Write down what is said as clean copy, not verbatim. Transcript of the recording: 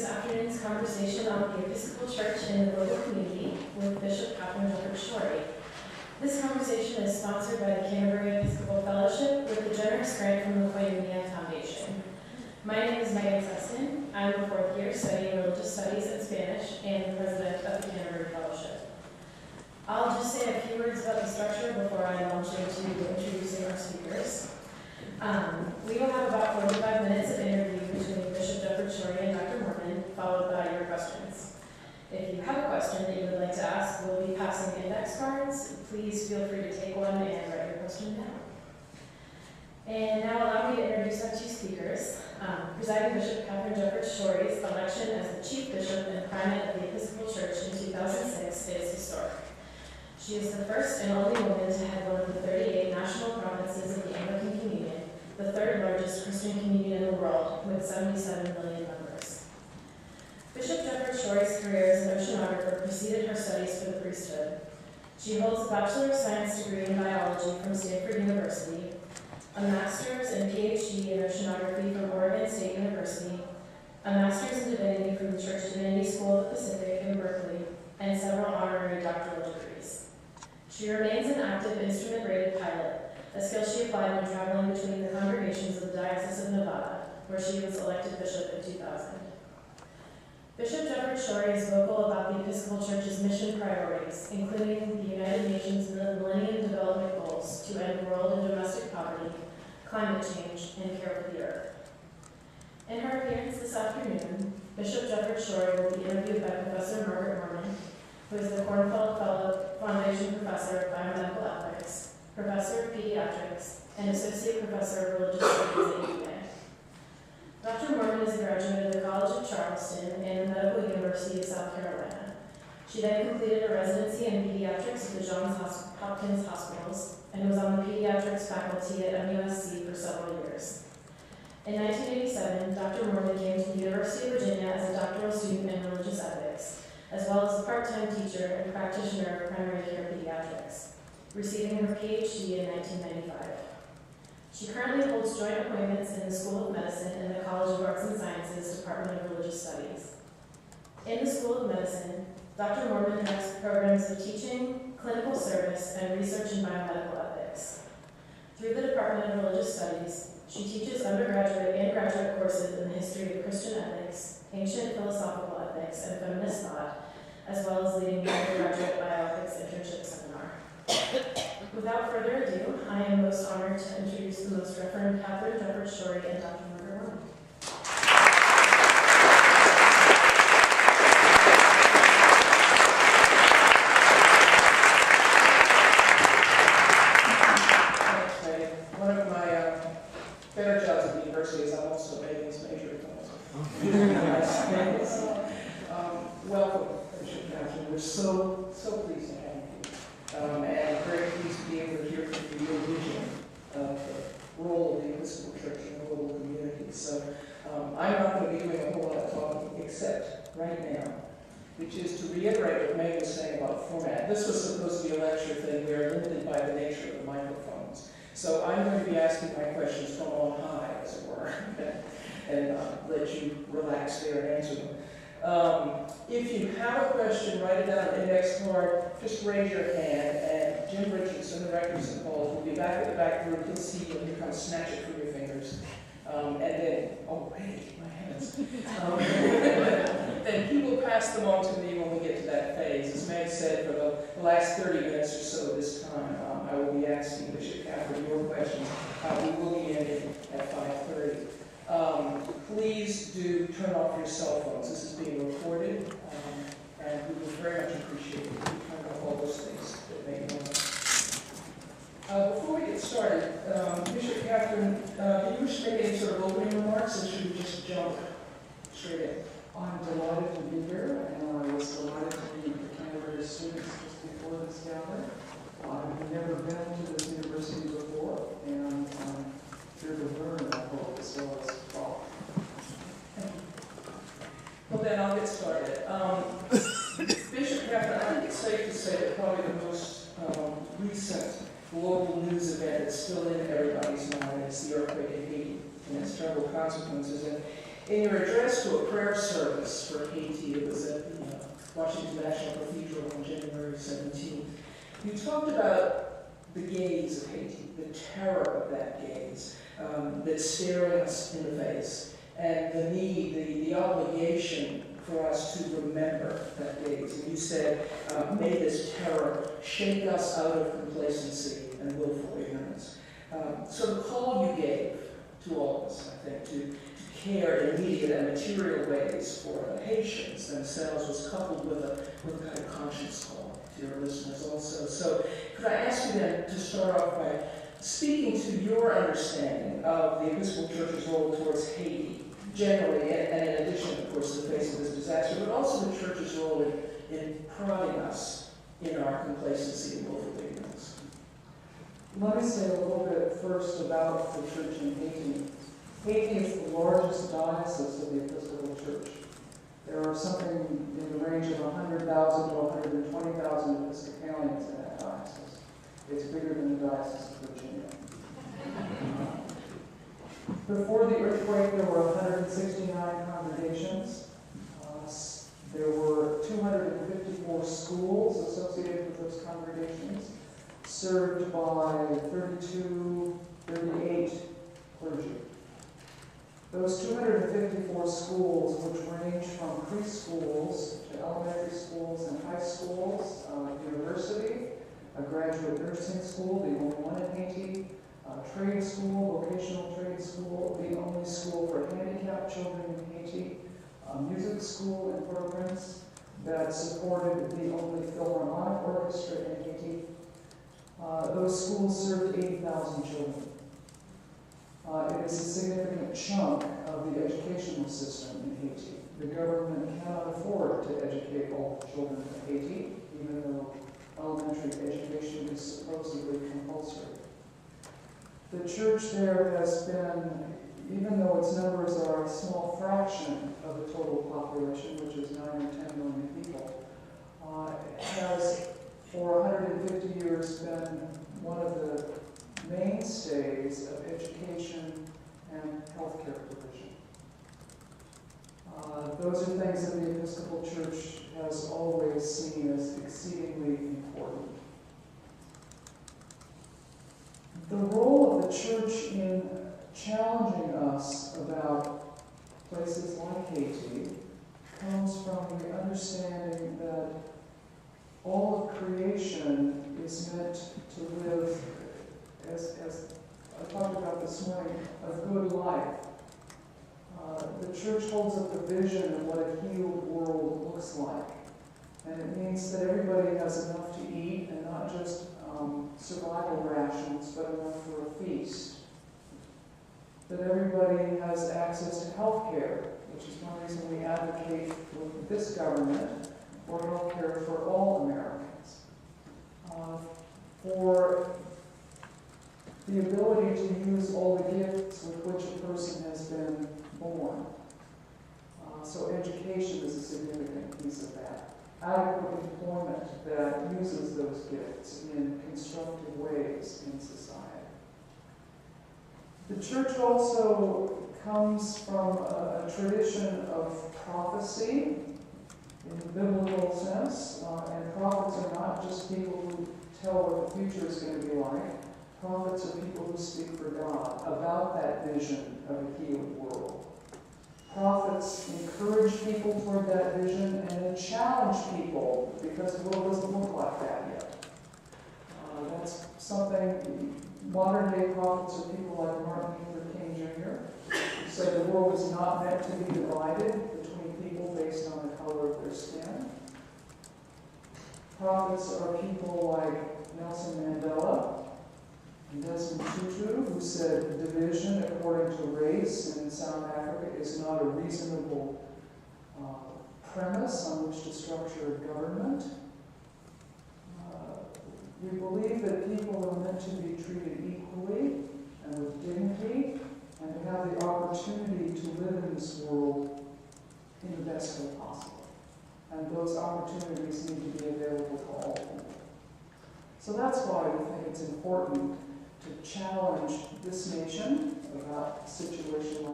afternoon's conversation on the Episcopal Church in the local community with Bishop Katharine Schori. This conversation is sponsored by the Canterbury Episcopal Fellowship with a generous grant from the Koinonia Foundation. My name is Megan Seston. I'm a fourth year studying religious studies and Spanish and the president of the Canterbury Fellowship. I'll just say a few words about the structure before I launch into introducing our speakers. We will have about 45 minutes of interview between Bishop Jefferts Schori and Dr. Mohrmann, followed by your questions. If you have a question that you would like to ask, we'll be passing index cards. Please feel free to take one and write your question down. And now allow me to introduce our two speakers. Presiding Bishop Katharine Jefferts Schori's election as the Chief Bishop and Primate of the Episcopal Church in 2006 is historic. She is the first and only woman to head one of the 38 national provinces of the Anglican Communion, the third largest Christian communion in the world, with 77 million members. Bishop Jefferts Schori's career as an oceanographer preceded her studies for the priesthood. She holds a Bachelor of Science degree in biology from Stanford University, a master's and PhD in oceanography from Oregon State University, a master's in divinity from the Church Divinity School of the Pacific in Berkeley, and several honorary doctoral degrees. She remains an active instrument-rated pilot, a skill she applied when traveling between the congregations of the Diocese of Nevada, where she was elected bishop in 2000. Bishop Jefferts Schori is vocal about the Episcopal Church's mission priorities, including the United Nations and the Millennium Development Goals to end world and domestic poverty, climate change, and care for the earth. In her appearance this afternoon, Bishop Jefferts Schori will be interviewed by Professor Margaret Mohrmann, who is the Cornfeld Fellow Foundation Professor of Biomedical Ethics, Professor of Pediatrics, and Associate Professor of Religious Studies at UVA. Dr. Mohrmann is a graduate of the College of Charleston and the Medical University of South Carolina. She then completed a residency in pediatrics at the Johns Hopkins Hospitals and was on the pediatrics faculty at MUSC for several years. In 1987, Dr. Mohrmann came to the University of Virginia as a doctoral student in religious ethics, as well as a part-time teacher and practitioner of primary care pediatrics, receiving her PhD in 1995. She currently holds joint appointments in the School of Medicine and the College of Arts and Sciences Department of Religious Studies. In the School of Medicine, Dr. Mohrmann has programs of teaching, clinical service, and research in biomedical ethics. Through the Department of Religious Studies, she teaches undergraduate and graduate courses in the history of Christian ethics, ancient philosophical ethics, and feminist thought, as well as leading the undergraduate bioethics internship seminar. Without further ado, I am most honored to introduce the Most Reverend Katharine Jefferts Schori and Dr. Margaret Mohrmann. Thanks, Megan. One of my better jobs at the university is I'm also Megan's major. Welcome, Bishop Katharine. We're so pleased to have you. And very pleased to be able to hear from your vision of the role of the Episcopal Church in the global community. So I'm not going to be doing a whole lot of talking except right now, which is to reiterate what Meg was saying about format. This was supposed to be a lecture thing. We are limited by the nature of the microphones. So I'm going to be asking my questions from on high, as it were, and let you relax there and answer them. If you have a question, write it down on an index card, just raise your hand, and Jim Richardson, the rector of St. Paul's, will be back at the back room. He'll see you and he'll kind of snatch it from your fingers. And then, oh, hey, my hands. Then he will pass them on to me when we get to that phase. As Meg said, for the last 30 minutes or so this time, I will be asking Bishop Katharine your questions. We will be ending at 5:30. Please do turn off your cell phones. This is being recorded, and we would very much appreciate it if you turn off all those things that may know. Before we get started, Bishop Katharine, do you wish to make any sort of opening remarks, or should we just jump straight in? I'm delighted to be here, and I was delighted to meet the Canterbury students just before this gathering. I've never been to this university before, and I'm here to learn, I hope, as well as talk. Well, then I'll get started. Bishop Katharine, I think it's safe to say that probably the most recent global news event that's still in everybody's mind is the earthquake in Haiti and its terrible consequences. And In your address to a prayer service for Haiti, it was at the Washington National Cathedral on January 17th, you talked about the gaze of Haiti, the terror of that gaze that's staring us in the face, and the need, the obligation for us to remember that gaze. And you said, may this terror shake us out of complacency and willful ignorance. So the call you gave to all of us, I think, to care in immediate and material ways for the Haitians themselves was coupled with a kind of conscience call to your listeners also. So could I ask you then to start off by speaking to your understanding of the Episcopal Church's role towards Haiti generally, and in addition, of course, to the face of this disaster, but also the Church's role in prodding us in our complacency and willful ignorance? Let me say a little bit first about the church in Haiti. Haiti is the largest diocese of the Episcopal Church. There are something in the range of 100,000 to 120,000 Episcopalians in that diocese. It's bigger than the Diocese of Virginia. Before the earthquake, there were 169 congregations. There were 254 schools associated with those congregations, served by 38 clergy. Those 254 schools, which range from preschools to elementary schools and high schools, university, a graduate nursing school, the only one in Haiti, trade school, vocational trade school, the only school for handicapped children in Haiti, music school in Port-au-Prince that supported the only Philharmonic orchestra in Haiti. Those schools served 80,000 children. It is a significant chunk of the educational system in Haiti. The government cannot afford to educate all children in Haiti, even though elementary education is supposedly compulsory. The church there has been, even though its numbers are a small fraction of the total population, which is 9 or 10 million people, has for 150 years been one of the mainstays of education and healthcare provision. Those are things that the Episcopal Church has always seen as exceedingly important. The role of the Church in challenging us about places like Haiti comes from the understanding that all of creation is meant to live, as I talked about this morning, a good life. The Church holds up the vision of what a healed world looks like. And it means that everybody has enough to eat, and not just survival rations, but enough for a feast. That everybody has access to health care, which is one reason we advocate with this government for health care for all Americans. For the ability to use all the gifts with which a person has been born. So education is a significant piece of that. Adequate employment that uses those gifts in constructive ways in society. The church also comes from a tradition of prophecy in the biblical sense, and prophets are not just people who tell what the future is going to be like. Prophets are people who speak for God about that vision of a healed world. Prophets encourage people toward that vision and then challenge people because the world doesn't look like that yet. That's something modern day prophets are people like Martin Luther King Jr. who say the world is not meant to be divided between people based on the color of their skin. Prophets are people like Nelson Mandela and Desmond Tutu, who said division according to race in South Africa is not a reasonable premise on which to structure a government. We believe that people are meant to be treated equally and with dignity, and to have the opportunity to live in this world in the best way possible. And those opportunities need to be available to all people. So that's why we think it's important to challenge this nation about a situation like